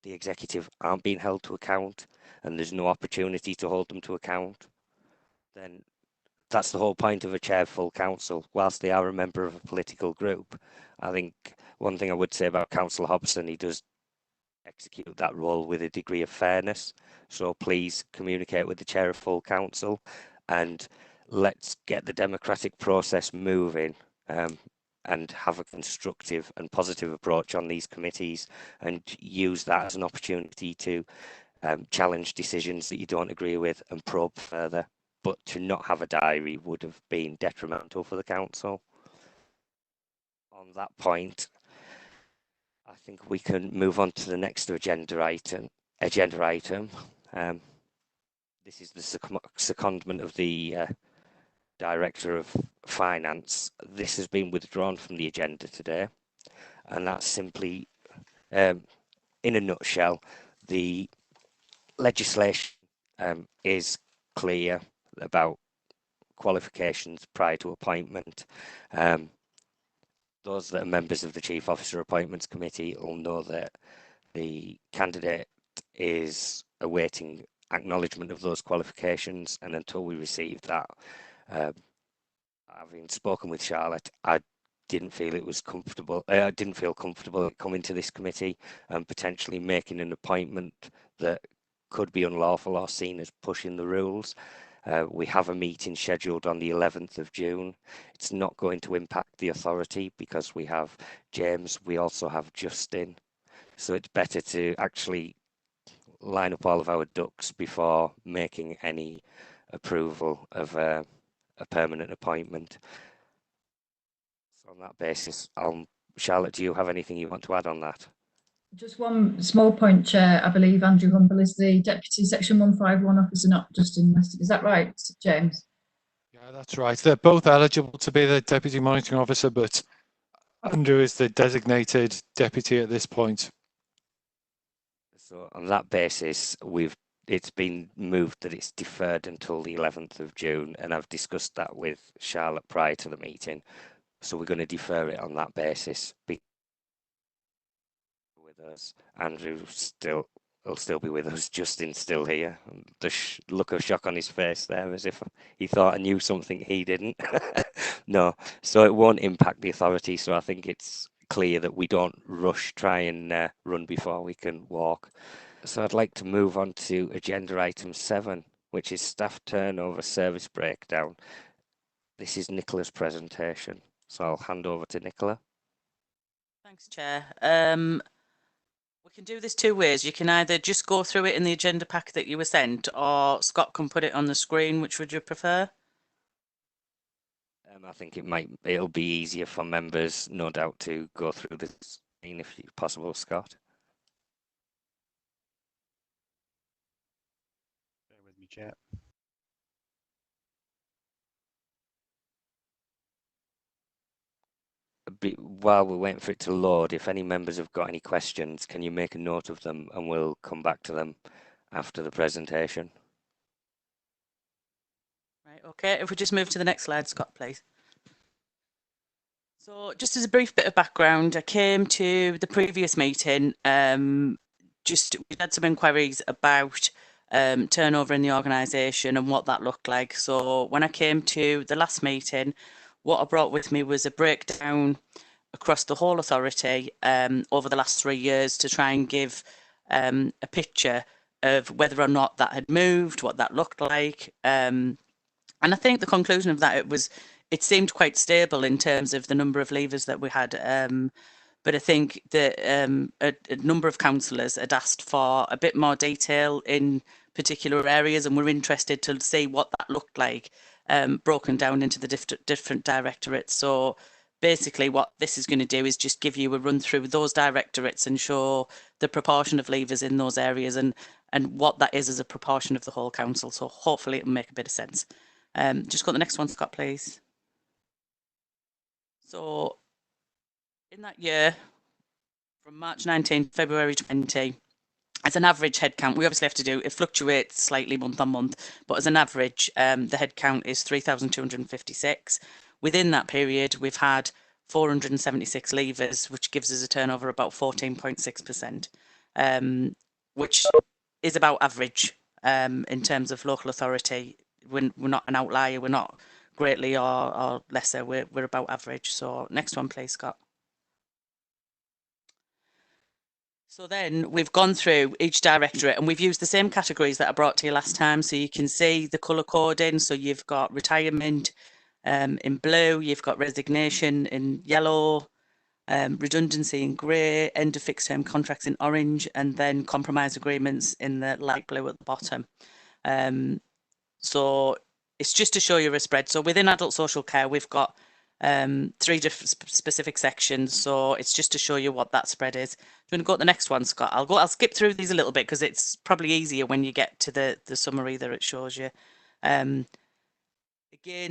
the executive aren't being held to account and there's no opportunity to hold them to account, then that's the whole point of a chair of full council. Whilst they are a member of a political group, I think one thing I would say about Councillor Hobson, he does execute that role with a degree of fairness. So please communicate with the chair of full council and let's get the democratic process moving and have a constructive and positive approach on these committees and use that as an opportunity to challenge decisions that you don't agree with and probe further. But to not have a diary would have been detrimental for the council. On that point, I think we can move on to the next agenda item. This is the secondment of the Director of Finance. This has been withdrawn from the agenda today, and that's simply, in a nutshell, the legislation is clear about qualifications prior to appointment. Those that are members of the Chief Officer Appointments Committee will know that the candidate is awaiting acknowledgement of those qualifications, and until we receive that, Having spoken with Charlotte, I didn't feel it was comfortable. I didn't feel comfortable coming to this committee and potentially making an appointment that could be unlawful or seen as pushing the rules. We have a meeting scheduled on the 11th of June. It's not going to impact the authority because we have James, we also have Justin. So it's better to actually line up all of our ducks before making any approval of a permanent appointment. So on that basis, Charlotte, do you have anything you want to add on that? Just one small point, Chair. I believe Andrew Humble is the Deputy Section 151 officer, not Justin Weston. Is that right, James? Yeah, that's right. They're both eligible to be the Deputy Monitoring Officer, but Andrew is the designated deputy at this point. So on that basis, it's been moved that it's deferred until the 11th of June, and I've discussed that with Charlotte prior to the meeting. So we're going to defer it on that basis. With us, Andrew will still be with us. Justin's still here. The look of shock on his face there, as if he thought I knew something he didn't. No, so it won't impact the authority. So I think it's clear that we don't try and run before we can walk. So I'd like to move on to agenda item 7, which is staff turnover service breakdown. This is Nicola's presentation, so I'll hand over to Nicola. Thanks, Chair. We can do this two ways. You can either just go through it in the agenda pack that you were sent, or Scott can put it on the screen. Which would you prefer? I think it'll be easier for members, no doubt, to go through the screen if possible, Scott. Bear with me, Chair. While we're waiting for it to load, if any members have got any questions, can you make a note of them and we'll come back to them after the presentation? Right, okay. If we just move to the next slide, Scott, please. So just as a brief bit of background, I came to the previous meeting, we had some inquiries about turnover in the organisation and what that looked like. So when I came to the last meeting, what I brought with me was a breakdown across the whole authority over the last 3 years to try and give a picture of whether or not that had moved, what that looked like. And I think the conclusion of that, it seemed quite stable in terms of the number of leavers that we had. But I think that a number of councillors had asked for a bit more detail in particular areas and were interested to see what that looked like, broken down into the different directorates. So basically what this is going to do is just give you a run through those directorates and show the proportion of leavers in those areas and what that is as a proportion of the whole council. So hopefully it'll make a bit of sense. Just got the next one, Scott, please. So in that year, from March 19, February 20, as an average headcount, we obviously have to do, it fluctuates slightly month on month, but as an average, the headcount is 3,256. Within that period, we've had 476 leavers, which gives us a turnover about 14.6%, which is about average in terms of local authority. We're not an outlier, we're not greatly or lesser, we're about average. So next one, please, Scott. So then we've gone through each directorate and we've used the same categories that I brought to you last time. So you can see the colour coding. So you've got retirement in blue, you've got resignation in yellow, redundancy in grey, end of fixed term contracts in orange, and then compromise agreements in the light blue at the bottom. So it's just to show you a spread. So within adult social care, we've got 3 different specific sections. So it's just to show you what that spread is. Do you want to go to the next one, Scott? I'll skip through these a little bit because it's probably easier when you get to the summary that it shows you. Again,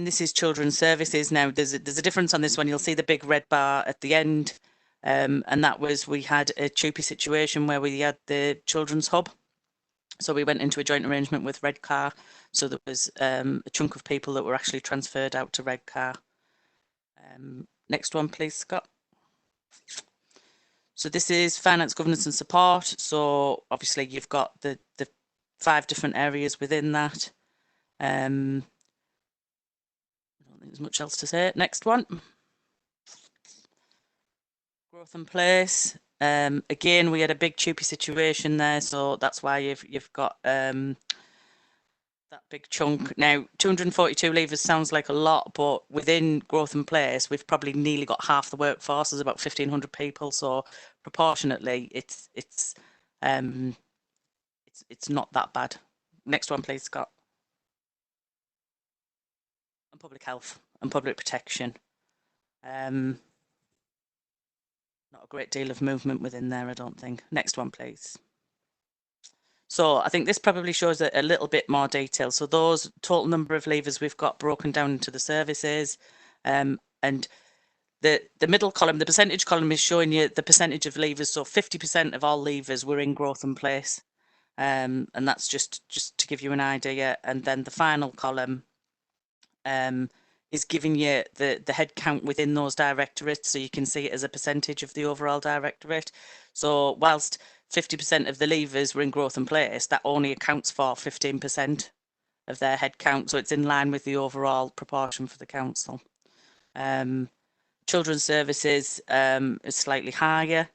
this is children's services. Now there's a difference on this one. You'll see the big red bar at the end. And that was, we had a Chupi situation where we had the children's hub. So we went into a joint arrangement with Redcar. So there was a chunk of people that were actually transferred out to Redcar. Next one, please, Scott. So this is finance, governance and support. So obviously you've got the 5 different areas within that. This think there's much else to say. Next one. Growth and place. Again, we had a big choopy situation there, so that's why you've got that big chunk. Now, 242 leavers sounds like a lot, but within growth and place, we've probably nearly got half the workforce. There's about 1,500 people, so proportionately, it's not that bad. Next one, please, Scott. And public health and public protection. Not a great deal of movement within there, I don't think. Next one, please. So I think this probably shows a little bit more detail. So those total number of leavers we've got broken down into the services, and the middle column, the percentage column, is showing you the percentage of leavers. So 50% of all leavers were in growth and place, and that's just to give you an idea. And then the final column is giving you the head count within those directorates, so you can see it as a percentage of the overall directorate. So whilst 50% of the leavers were in growth and place, that only accounts for 15% of their head count, so it's in line with the overall proportion for the council. Children's services is slightly higher.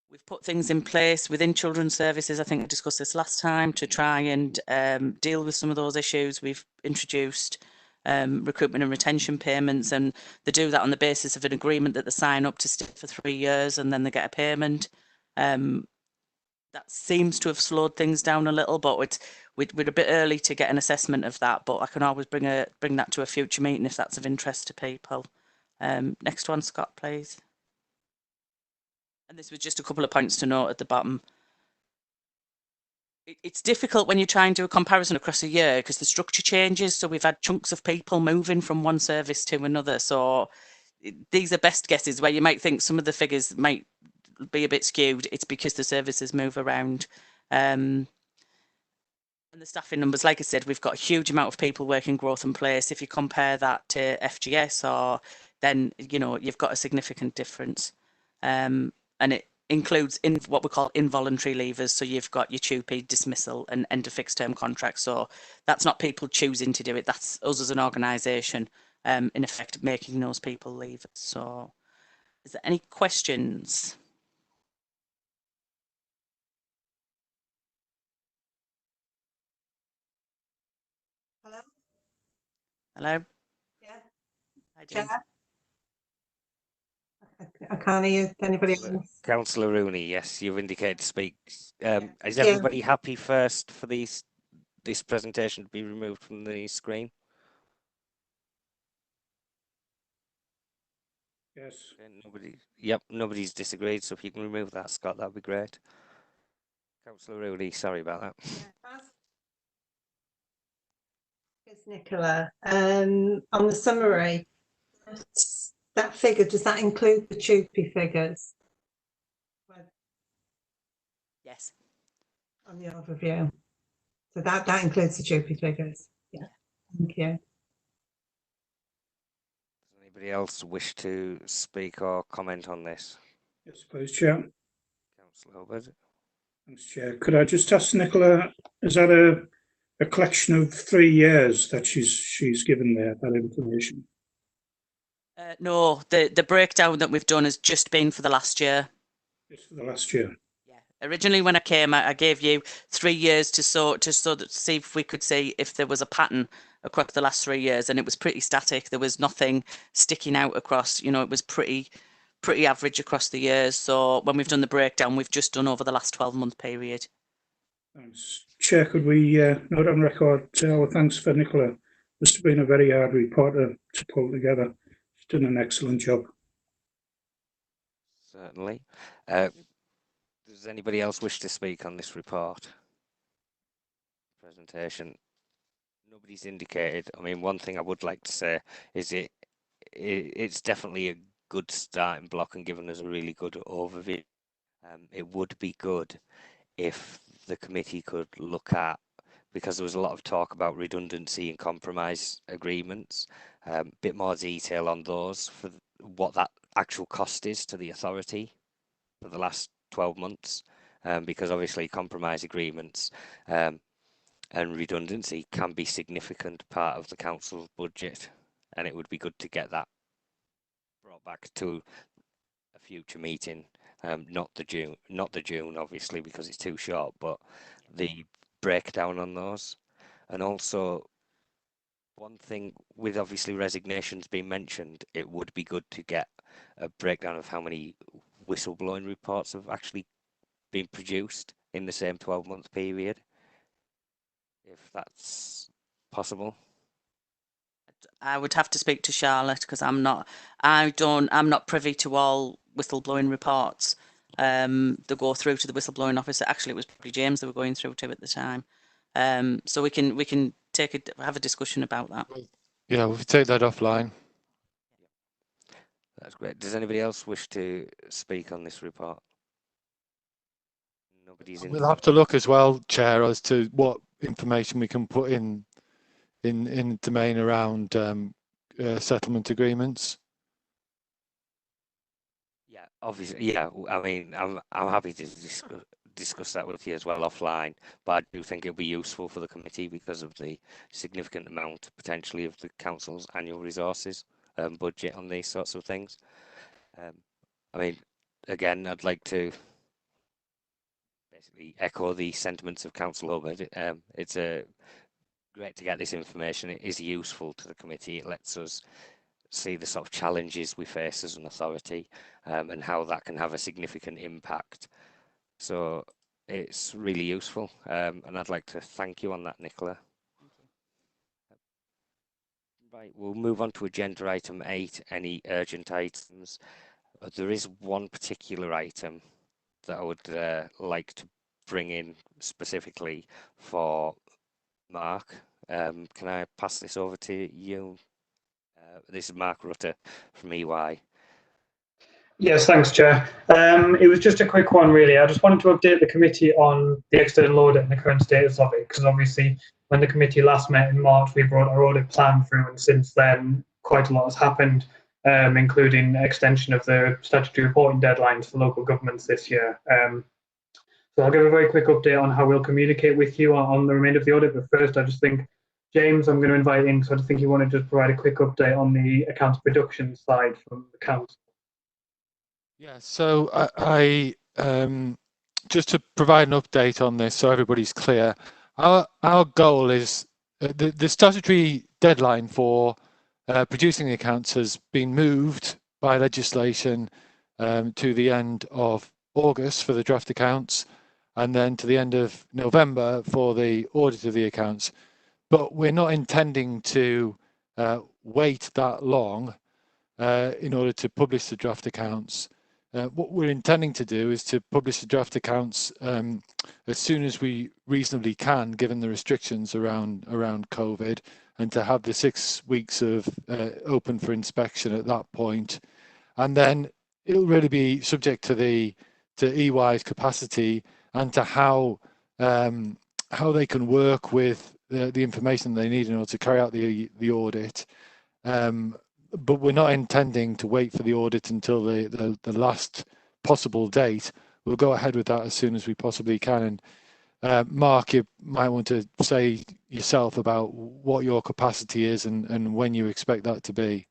We've put things in place within children's services, I think we discussed this last time, to try and deal with some of those issues. We've introduced recruitment and retention payments, and they do that on the basis of an agreement that they sign up to stay for 3 years and then they get a payment. That seems to have slowed things down a little, but we're a bit early to get an assessment of that, but I can always bring that to a future meeting if that's of interest to people. Next one, Scott, please. And this was just a couple of points to note at the bottom. It's difficult when you try and do a comparison across a year because the structure changes. So we've had chunks of people moving from one service to another. So these are best guesses where you might think some of the figures might be a bit skewed. It's because the services move around. And the staffing numbers, like I said, we've got a huge amount of people working growth and place. If you compare that to FGS, then you've got a significant difference. And it includes what we call involuntary leavers. So you've got your TUPE, dismissal, and end of fixed term contracts. So that's not people choosing to do it. That's us as an organisation, in effect, making those people leave. So is there any questions? Hello? Hello? Yeah. Hi, Dean. Chair? I can't hear anybody else. Councillor Rooney, yes, you've indicated to speak. Is Yeah. everybody happy first for this presentation to be removed from the screen? Yes. Okay, nobody's disagreed, so if you can remove that, Scott, that'd be great. Councillor Rooney, sorry about that. It's Nicola. On the summary, that figure, does that include the TUPE figures? Yes. On the overview. So that includes the TUPE figures. Yeah. Thank you. Does anybody else wish to speak or comment on this? Yes, please, Chair. Councillor Hubbard. Thanks, Chair. Could I just ask Nicola, is that a collection of 3 years that she's given there, that information? No, the breakdown that we've done has just been for the last year. Just for the last year. Yeah. Originally, when I came, I gave you 3 years to see if we could see if there was a pattern across the last 3 years, and it was pretty static. There was nothing sticking out across. It was pretty average across the years. So when we've done the breakdown, we've just done over the last 12-month period. Thanks. Chair, could we note on record our thanks for Nicola? This has been a very hard report to pull together. She's done an excellent job. Certainly. Does anybody else wish to speak on this report? Presentation. Nobody's indicated. I mean, one thing I would like to say is it's definitely a good starting block and given us a really good overview. It would be good if the committee could look at, because there was a lot of talk about redundancy and compromise agreements, a bit more detail on those for what that actual cost is to the authority for the last 12 months, because obviously compromise agreements and redundancy can be significant part of the council's budget. and it would be good to get that brought back to a future meeting. Not the June, obviously, because it's too short, but the breakdown on those. And also, one thing with obviously resignations being mentioned, it would be good to get a breakdown of how many whistleblowing reports have actually been produced in the same 12-month period, if that's possible. I would have to speak to Charlotte because I'm not privy to all whistleblowing reports. That go through to the whistleblowing officer. Actually, it was probably James that were going through to at the time. So we can have a discussion about that. Yeah, we'll take that offline. That's great. Does anybody else wish to speak on this report? Nobody's in. We'll have to look as well, Chair, as to what information we can put in the domain around settlement agreements. Yeah, obviously. Yeah, I mean, I'm happy to discuss that with you as well offline, but I do think it'll be useful for the committee because of the significant amount potentially of the council's annual resources budget on these sorts of things. I mean, again, I'd like to basically echo the sentiments of Councillor Hubbard. It's great to get this information. It is useful to the committee. It lets us see the sort of challenges we face as an authority and how that can have a significant impact. So it's really useful, and I'd like to thank you on that, Nicola. Right, we'll move on to agenda item 8, any urgent items. There is one particular item that I would like to bring in specifically for Mark. Can I pass this over to you? This is Mark Rutter from EY. Yes, thanks, Chair. It was just a quick one, really. I just wanted to update the committee on the external audit and the current status of it, because obviously when the committee last met in March, we brought our audit plan through, and since then quite a lot has happened, including extension of the statutory reporting deadlines for local governments this year. So I'll give a very quick update on how we'll communicate with you on the remainder of the audit, but first I just think, James, I'm going to invite in, because I just think you want to just provide a quick update on the accounts production side from the council. Yeah, so I just to provide an update on this so everybody's clear, our goal is the statutory deadline for producing the accounts has been moved by legislation to the end of August for the draft accounts, and then to the end of November for the audit of the accounts. But we're not intending to wait that long in order to publish the draft accounts. What we're intending to do is to publish the draft accounts as soon as we reasonably can, given the restrictions around COVID, and to have the 6 weeks of open for inspection at that point. And then it'll really be subject to EY's capacity and to how they can work with the information they need in order to carry out the audit. But we're not intending to wait for the audit until the last possible date. We'll go ahead with that as soon as we possibly can. And Mark, you might want to say yourself about what your capacity is and when you expect that to be.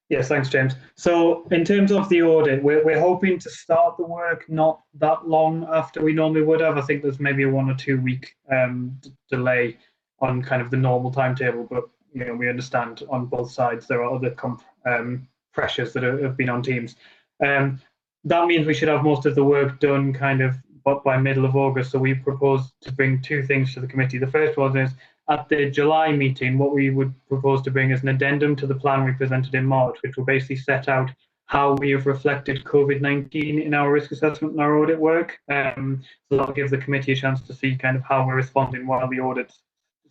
Yes, thanks, James. So in terms of the audit, we're hoping to start the work not that long after we normally would have. I think there's maybe a 1 or 2 week delay on kind of the normal timetable, but you know, we understand on both sides there are other pressures that have been on teams. That means we should have most of the work done kind of by middle of August. So we propose to bring 2 things to the committee. The first one is at the July meeting, what we would propose to bring is an addendum to the plan we presented in March, which will basically set out how we have reflected COVID-19 in our risk assessment and our audit work. So that'll give the committee a chance to see kind of how we're responding while the audit's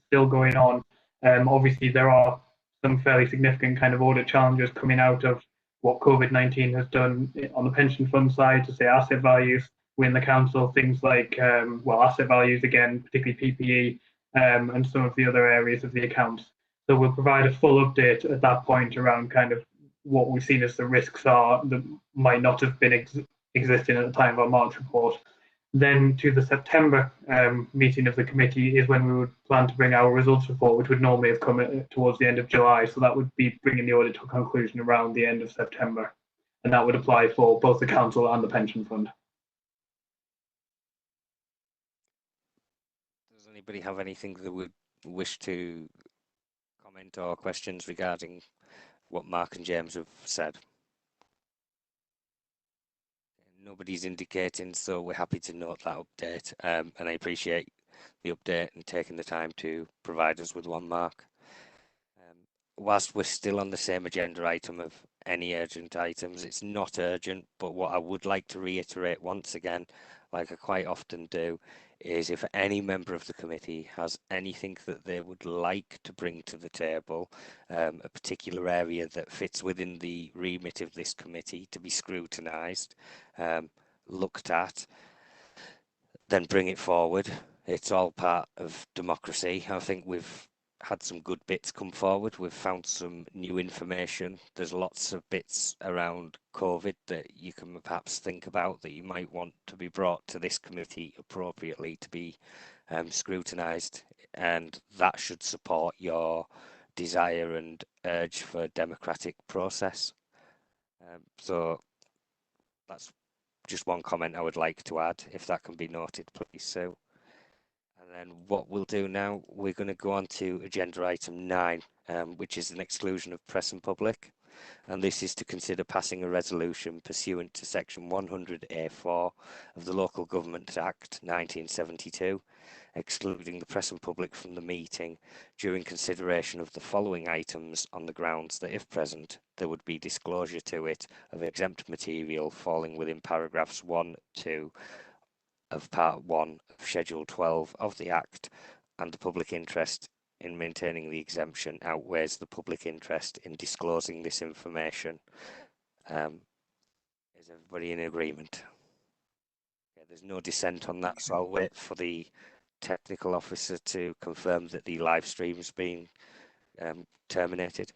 still going on. Obviously, there are some fairly significant kind of audit challenges coming out of what COVID-19 has done on the pension fund side, to say asset values within the council, things like, asset values, again, particularly PPE, and some of the other areas of the accounts. So we'll provide a full update at that point around kind of what we've seen as the risks are that might not have been existing at the time of our March report. Then to the September meeting of the committee is when we would plan to bring our results report, which would normally have come towards the end of July. So that would be bringing the audit to a conclusion around the end of September. And that would apply for both the council and the pension fund. Does anybody have anything that would wish to comment or questions regarding what Mark and James have said? Nobody's indicating, so we're happy to note that update, and I appreciate the update and taking the time to provide us with one, Mark. Whilst we're still on the same agenda item of any urgent items, it's not urgent, but what I would like to reiterate once again, like I quite often do, is if any member of the committee has anything that they would like to bring to the table, a particular area that fits within the remit of this committee to be scrutinised, looked at, then bring it forward. It's all part of democracy. I think we've had some good bits come forward. We've found some new information. There's lots of bits around COVID that you can perhaps think about that you might want to be brought to this committee appropriately to be scrutinised, and that should support your desire and urge for democratic process. So that's just one comment I would like to add, if that can be noted, please, Sue. And then what we'll do now, we're going to go on to agenda item 9, which is an exclusion of press and public. And this is to consider passing a resolution pursuant to section 100A4 of the Local Government Act 1972, excluding the press and public from the meeting during consideration of the following items on the grounds that if present, there would be disclosure to it of exempt material falling within paragraphs 1, 2, of Part 1 of Schedule 12 of the Act, and the public interest in maintaining the exemption outweighs the public interest in disclosing this information. Is everybody in agreement? Okay, there's no dissent on that, so I'll wait for the technical officer to confirm that the live stream has been terminated.